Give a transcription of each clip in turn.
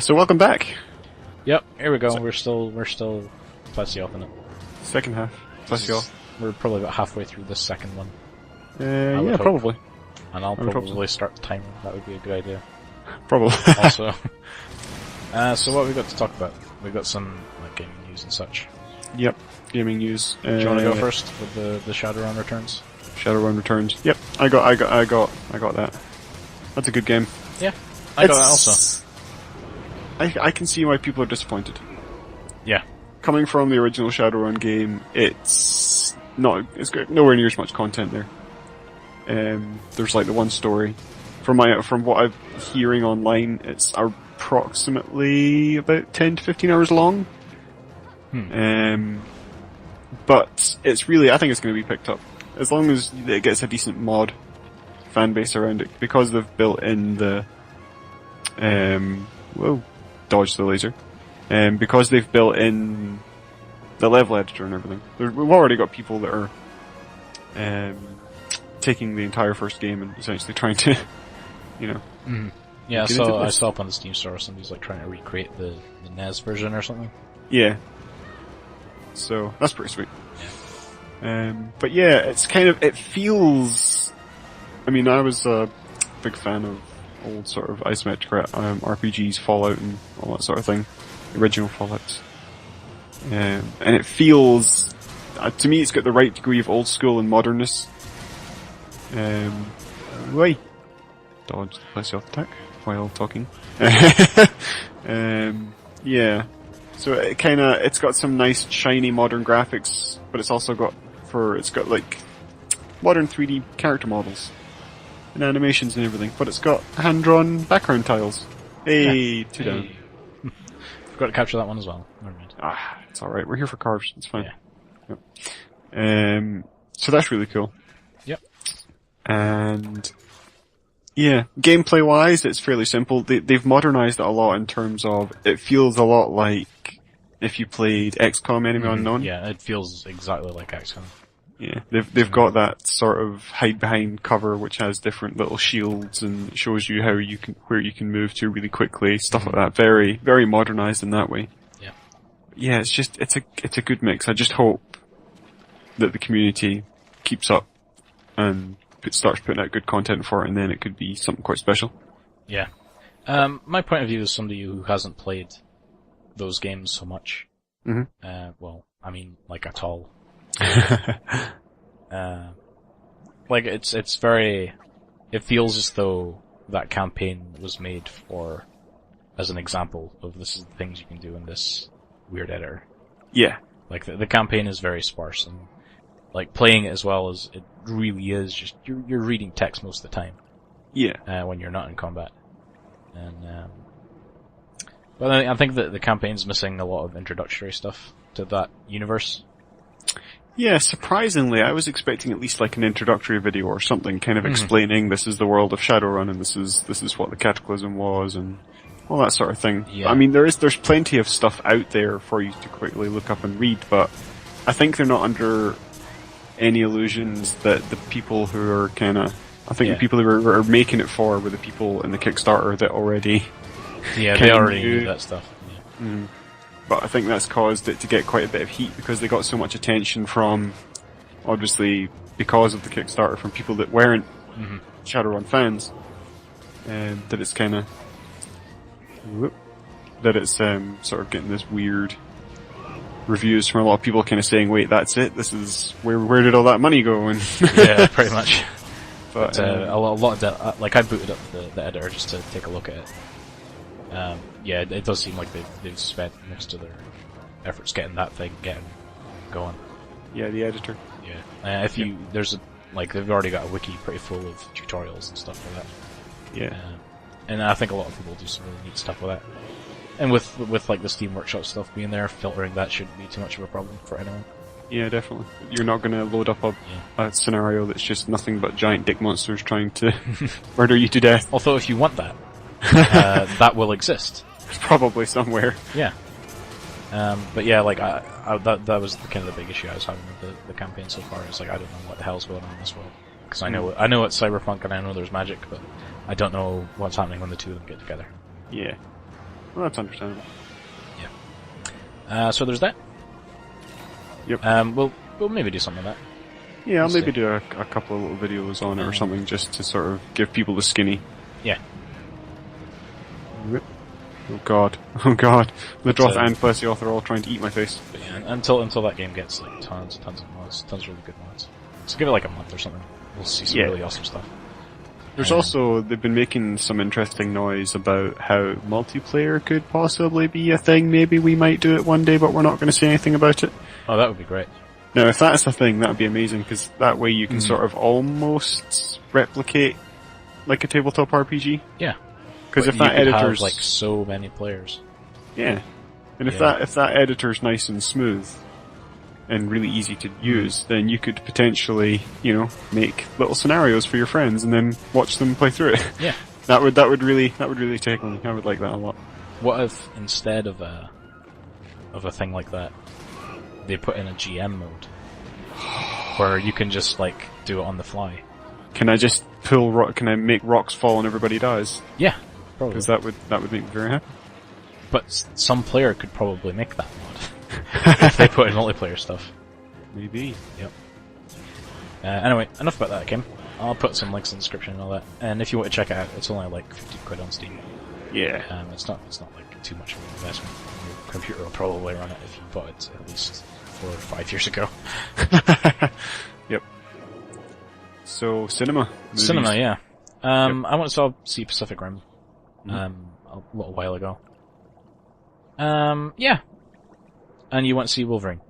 So welcome back. Yep, here we go. We're still Plesioth in it. Second half. Plesioth. We're probably about halfway through the second one. Yeah, probably. And I'll probably start the timer. That would be a good idea. Probably. Also. So what have we got to talk about? We've got some gaming news and such. Yep, gaming news. Do you want to go first with the Shadowrun Returns? Shadowrun Returns. Yep, I got that. That's a good game. Yeah, I got that also. I can see why people are disappointed. Yeah. Coming from the original Shadowrun game, it's got nowhere near as much content there. There's like the one story. From what I'm hearing online, it's approximately about 10 to 15 hours long. But it's really, I think it's going to be picked up. As long as it gets a decent mod fan base around it, because they've built in the, dodge the laser. Because they've built in the level editor and everything. We've already got people that are, taking the entire first game and essentially trying to, Yeah, I saw up on the Steam store somebody's like trying to recreate the NES version or something. Yeah. So, that's pretty sweet. Yeah. But yeah, it's it feels, I was a big fan of old sort of isometric RPGs, Fallout and all that sort of thing. Original Fallouts. And it feels, to me it's got the right degree of old school and modernness. Dodge the Plesioth attack while talking. Yeah. So it's got some nice shiny modern graphics, but it's also got like modern 3D character models and animations and everything, but it's got hand-drawn background tiles. Hey, two down. Forgot to capture that one as well. Never mind. It's alright, we're here for carves, it's fine. Yeah. Yep. So that's really cool. Yep. And yeah, gameplay-wise, it's fairly simple. They've modernized it a lot in terms of, it feels a lot like if you played XCOM Enemy Unknown. Yeah, it feels exactly like XCOM. Yeah, they've got that sort of hide behind cover which has different little shields and shows you where you can move to really quickly, stuff like that. Very, very modernized in that way. Yeah. Yeah, it's a good mix. I just hope that the community keeps up and starts putting out good content for it, and then it could be something quite special. Yeah. My point of view is somebody who hasn't played those games so much. At all. It feels as though that campaign was made as an example of this is the things you can do in this weird editor. Yeah. Like the campaign is very sparse, and like playing it as well as it really is just, you're reading text most of the time. Yeah. When you're not in combat. And, but I think that the campaign's missing a lot of introductory stuff to that universe. Yeah, surprisingly, I was expecting at least like an introductory video or something kind of explaining this is the world of Shadowrun and this is what the Cataclysm was and all that sort of thing. Yeah. There's plenty of stuff out there for you to quickly look up and read, but I think they're not under any illusions that the people who are the people who are making it were the people in the Kickstarter that already they already knew that stuff. Yeah. But I think that's caused it to get quite a bit of heat because they got so much attention from, obviously, because of the Kickstarter, from people that weren't Shadowrun fans, that it's sort of getting this weird reviews from a lot of people kind of saying, wait, that's it? This is, where did all that money go? And yeah, pretty much. But a lot of I booted up the editor just to take a look at it. Yeah, it does seem like they've spent most of their efforts getting going. Yeah, the editor. Yeah. They've already got a wiki pretty full of tutorials and stuff like that. Yeah. And I think a lot of people do some really neat stuff with that. And with like the Steam Workshop stuff being there, filtering that shouldn't be too much of a problem for anyone. Yeah, definitely. You're not going to load up a scenario that's just nothing but giant dick monsters trying to murder you to death. Although if you want that, that will exist. Probably somewhere. Yeah. But yeah, like that was kind of the big issue I was having with the campaign so far. It's like I don't know what the hell's going on in this world because I know it's cyberpunk and I know there's magic, but I don't know what's happening when the two of them get together. Yeah. Well, that's understandable. So there's that. Yep. We'll maybe do something like that. Yeah, I'll We'll maybe see. do a couple of little videos on it or something, just to sort of give people the skinny. Yeah. Oh god. Oh god. Lidroth uh, and Plesioth are all trying to eat my face. But yeah, until that game gets like tons of mods, tons of really good mods. So give it like a month or something. We'll see some really awesome stuff. There's also, they've been making some interesting noise about how multiplayer could possibly be a thing. Maybe we might do it one day, but we're not going to say anything about it. Oh, that would be great. Now, if that's a thing, that would be amazing, because that way you can sort of almost replicate like a tabletop RPG. Yeah. Because if But that you could editor's... have, like, so many players. Yeah. And if Yeah. that editor's nice and smooth and really easy to use, then you could potentially, make little scenarios for your friends and then watch them play through it. Yeah. That would really tickle me. I would like that a lot. What if instead of a thing like that, they put in a GM mode where you can just like do it on the fly? Can I just can I make rocks fall and everybody dies? Yeah, probably. Because that would make me very happy. But some player could probably make that mod if they put in multiplayer stuff. Maybe. Yep. Anyway, enough about that game. I'll put some links in the description and all that. And if you want to check it out, it's only like 50 quid on Steam. Yeah. It's not like too much of an investment. Your computer will probably run it if you bought it at least 4 or 5 years ago. Yep. So, cinema. Movies. Cinema, yeah. I went to see Pacific Rim a little while ago. Yeah. And you went to see Wolverine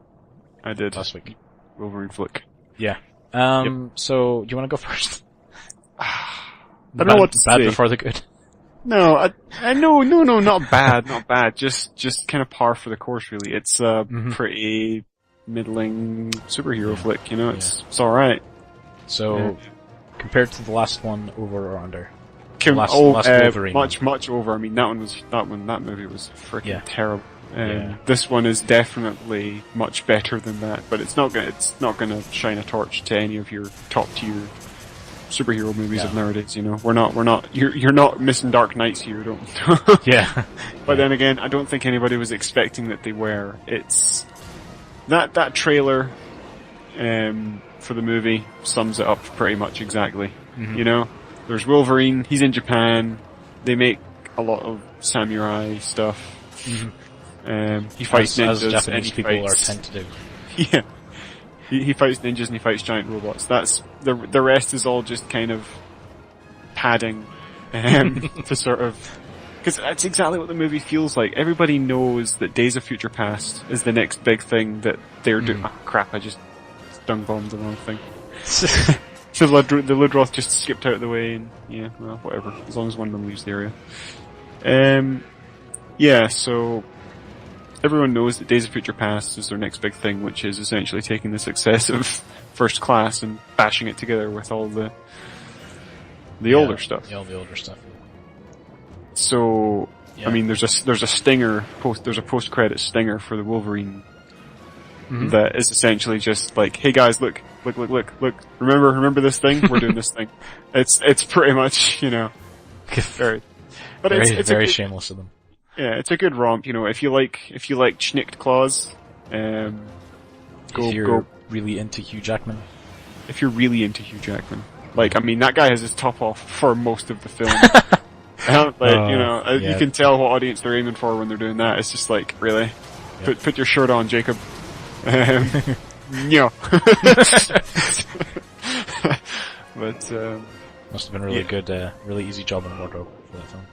I did. last week. Wolverine flick. Yeah. So, do you want to go first? I don't know what to bad say. before the good. No, no, not bad, not bad. Just kind of par for the course, really. It's a pretty middling superhero flick, it's alright. So, compared to the last one, over or under? Last Wolverine. Much over. I mean, that movie was freaking terrible. Yeah. This one is definitely much better than that, but it's not gonna shine a torch to any of your top tier superhero movies of nowadays. You're not missing Dark Knights here, don't. Yeah. But then again, I don't think anybody was expecting that they were. It's that trailer for the movie sums it up pretty much exactly. There's Wolverine. He's in Japan. They make a lot of samurai stuff. He fights ninjas. As Japanese and he people fights, tend to do. Yeah. He fights ninjas and he fights giant robots. That's the rest is all just kind of padding to sort of, because that's exactly what the movie feels like. Everybody knows that Days of Future Past is the next big thing that they're doing. Oh crap! I just dung bombed the wrong thing. So the Lidroth just skipped out of the way, and yeah, well, whatever. As long as one of them leaves the area. Yeah. So everyone knows that Days of Future Past is their next big thing, which is essentially taking the success of First Class and bashing it together with all the older stuff. Yeah, all the older stuff. So, I mean, there's a stinger there's a post-credit stinger for the Wolverine that is essentially just like, hey guys, look, remember this thing? We're doing this thing. It's pretty much, very, but it's very shameless of them. Yeah, it's a good romp. If you like Schnicked Claws, if you're really into Hugh Jackman. If you're really into Hugh Jackman, that guy has his top off for most of the film. You can tell what audience they're aiming for when they're doing that. It's just like, really, put your shirt on, Jacob. No. But must have been a really good, really easy job in wardrobe for that film.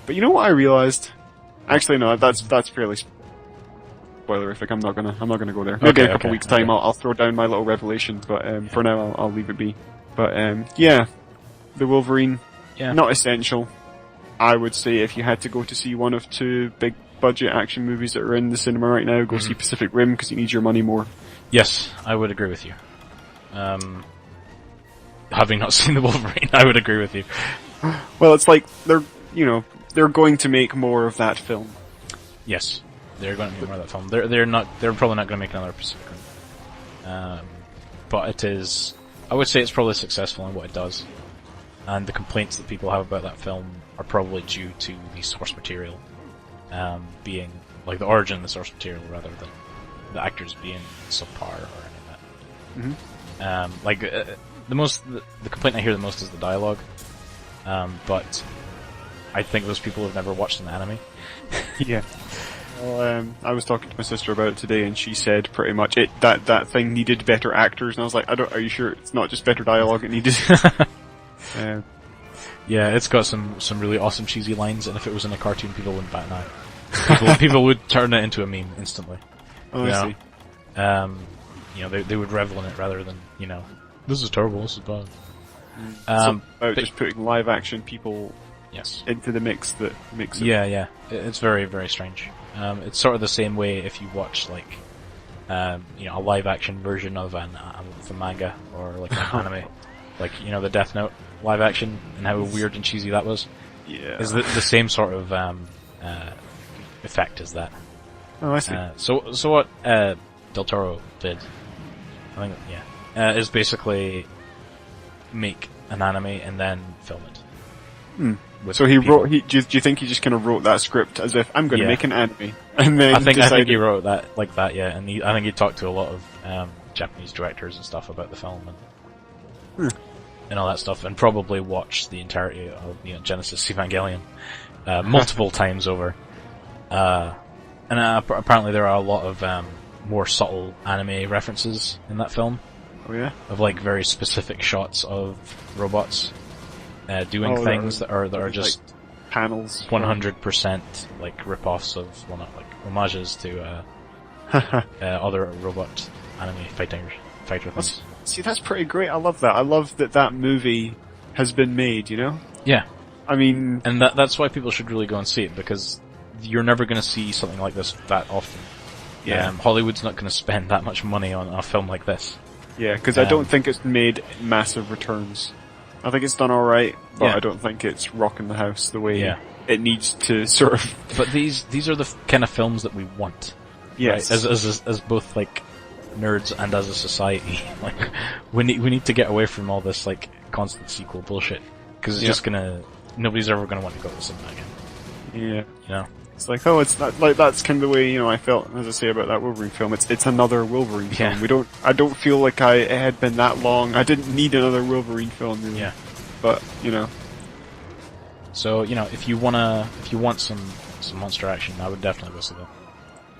But you know what I realized? Actually, no, that's fairly spoilerific. I'm not gonna go there. Maybe in a couple weeks' time, I'll throw down my little revelation. But for now, I'll leave it be. But yeah, the Wolverine, not essential. I would say if you had to go to see one of two big budget action movies that are in the cinema right now, go see Pacific Rim because you need your money more. Yes, I would agree with you. Having not seen the Wolverine, I would agree with you. Well, it's like they're going to make more of that film. Yes, they're going to make more of that film. They're probably not going to make another Pacific Rim. But it is, I would say it's probably successful in what it does. and the complaints that people have about that film are probably due to the source material being, like, the origin of the source material rather than the actors being subpar or any of that. The complaint I hear the most is the dialogue, but I think those people have never watched an anime. Yeah. Well, I was talking to my sister about it today, and she said pretty much that thing needed better actors, and I was like, are you sure it's not just better dialogue it needed? Yeah, it's got some really awesome cheesy lines, and if it was in a cartoon, people wouldn't bat an eye. People would turn it into a meme instantly. Oh, I see. They would revel in it rather than, this is terrible, this is bad. Just putting live action people into the mix that makes it... Yeah. It's very, very strange. It's sort of the same way if you watch, like, a live action version of a manga or, like, an anime. Like, the Death Note live action and how weird and cheesy that was. Yeah. Is the same sort of effect as that. Oh, I see. So what Del Toro did, I think, is basically make an anime and then film it. So he wrote. Do you think he just kind of wrote that script as if I'm going to make an anime, and then I think he wrote that like that, yeah. And I think he talked to a lot of Japanese directors and stuff about the film and all that stuff, and probably watched the entirety of Genesis Evangelion multiple times over. And apparently there are a lot of more subtle anime references in that film. Oh yeah? Of like very specific shots of robots doing things that are just like panels, 100% like rip-offs of, well, not like homages to other robot anime fighter things. See, that's pretty great. I love that. I love that movie has been made. Yeah. I mean, and that's why people should really go and see it, because you're never going to see something like this that often. Yeah. Hollywood's not going to spend that much money on a film like this. Yeah, because I don't think it's made massive returns. I think it's done alright, but I don't think it's rocking the house the way it needs to, sort of. But these are the kind of films that we want. Yes. Right? As both, like, nerds and as a society. Like, we need to get away from all this, like, constant sequel bullshit. Because it's just nobody's ever gonna want to go to the cinema again. Yeah. It's like, it's not, like, that's kind of the way, I felt, as I say about that Wolverine film. It's another Wolverine film. I don't feel like it had been that long. I didn't need another Wolverine film, really. Yeah. But, So, if you want some monster action, I would definitely go see that.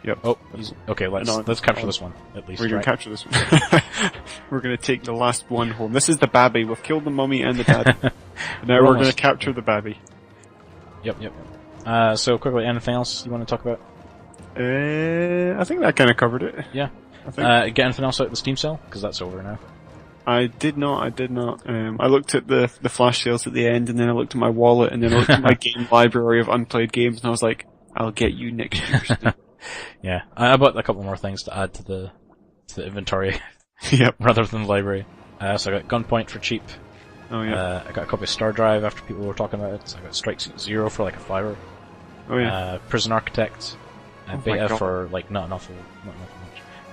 Yep. Oh, okay, let's capture this one, at least. We're gonna capture this one. We're gonna take the last one home. This is the babby. We've killed the mummy and the dad. Now we're gonna capture the babby. Yep. So quickly, anything else you want to talk about? I think that kind of covered it. Yeah. I think. Get anything else out of the Steam sale? Because that's over now. I did not. I looked at the flash sales at the end, and then I looked at my wallet, and then I looked at my game library of unplayed games, and I was like, I'll get you next year. Yeah. I bought a couple more things to add to the inventory. Yep. Rather than the library. So I got Gunpoint for cheap. Oh yeah. I got a copy of Star Drive after people were talking about it. So I got Strike Suit Zero for like $5. Oh yeah. Prison Architect. Beta for like not much.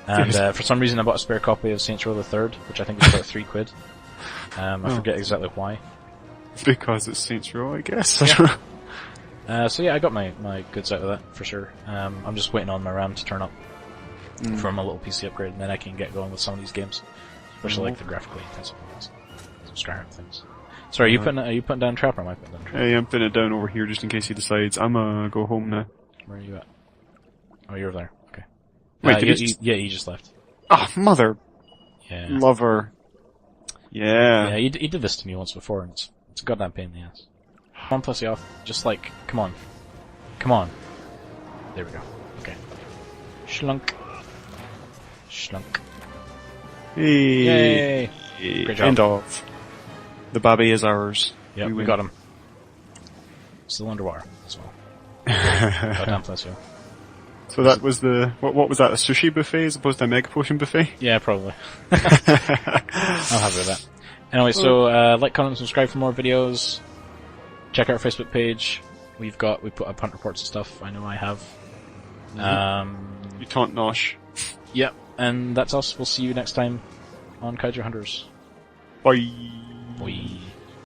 And for some reason I bought a spare copy of Saints Row the Third, which I think is about £3. I forget exactly why. Because it's Saints Row, I guess. Yeah. So yeah, I got my goods out of that for sure. I'm just waiting on my RAM to turn up for my little PC upgrade, and then I can get going with some of these games, especially like the graphically intensive ones, some Skyrim things. Sorry, are you putting down Trap, or am I putting down Trap? Hey, I'm putting it down over here just in case he decides. I'm gonna go home now. Where are you at? Oh, you're over there. Okay. Wait, he just left. Oh, mother. Yeah. Lover. Yeah. Yeah, he did this to me once before, and it's a goddamn pain in the ass. Come on, Plesioth. Just like, come on. There we go. Okay. Schlunk. Hey. Yay! Great job. End of. The babby is ours. Yep, we got him. Still underwater as well. Goddamn Plesioth. So that was what was that, a sushi buffet as opposed to a mega potion buffet? Yeah, probably. I'll have it with that. Anyway, so, like, comment, and subscribe for more videos. Check out our Facebook page. We put up hunt reports and stuff. I know I have. You taunt Nosh. Yep, and that's us. We'll see you next time on Kaiju Hunters. Bye. Bye.